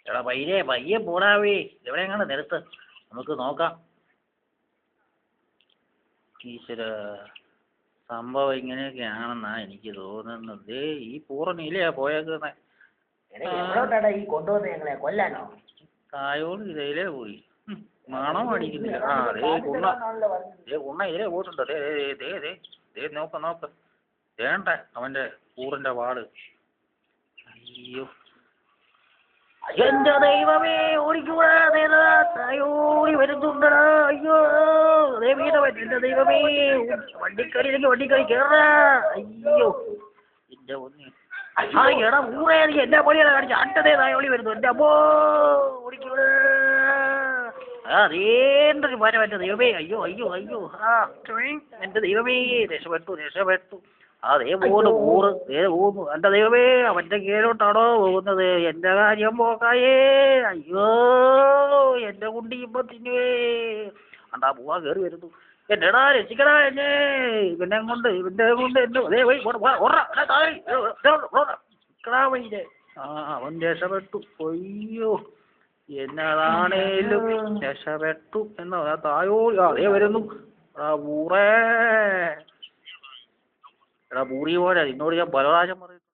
എടാ പയ്യെ പയ്യെ പോടാവേ, എവിടെയെങ്ങാണ്ട് നിർത്ത്, നമുക്ക് നോക്കാം. ഈശ്വര, സംഭവം ഇങ്ങനെയൊക്കെയാണെന്നാ എനിക്ക് തോന്നുന്നത്. ഈ പൂർണ്ണയിലെയാ പോയേക്കുന്നത്. ഈ കൊണ്ടുവന്ന് ഞങ്ങളെ കൊല്ലാനോ? തായോട് ഇതിലേ പോയി. മണം അടിക്കുന്നില്ല. ആ ദേ കുണ്ണ, ഇതിലേ പോയിട്ടുണ്ട്. ദേ ദേ ദേ ദേ നോക്ക നോക്ക്, വേണ്ട അവന്റെ കൂറിന്റെ പാട്. അയ്യോ എന്റെ ദൈവമേ, ഓടിക്കൂടാ, തായോടി വരുന്നുണ്ടടാ. അയ്യോ എന്റെ ദൈവമേ, വണ്ടിക്കറി കേറാ. അയ്യോ എന്റെ ഒന്ന്, ആ എടാ ഊറേ, എന്റെ പൊടിയാണ് കാണിച്ചു. അട്ടതേ തായോളി വരുന്നു. എന്റെ അമ്മോ, ഓടിക്കൂടാ. അതേണ്ടൊരു മരം, എന്റെ ദൈവമേ. അയ്യോ അയ്യോ അയ്യോ, ആ എന്റെ ദൈവമേ, രക്ഷപ്പെട്ടു. അതേ പോകുന്നു ഊറ്, പോകുന്നു. എന്റെ ദൈവമേ, അവന്റെ കീഴോട്ടാണോ പോകുന്നത്? എന്റെ കാര്യം പോക്കായേ. അയ്യോ എന്റെ കുണ്ടി ഇപ്പൊ തിന്നുവേ. അണ്ടാ പോവാ കയറി വരുന്നു. എന്നെടാ രക്ഷിക്കടാ എന്നെ, ഇവന്റെ കൊണ്ട് ആ അവൻ രക്ഷപ്പെട്ടു. അയ്യോ എന്നതാണേലും രക്ഷപ്പെട്ടു എന്നാ തായോ. അതേ വരുന്നു. ഊറേ, എടാ പൂറി പോലെ നിന്നോട് ഞാൻ പലപ്രാവശ്യം പറയും.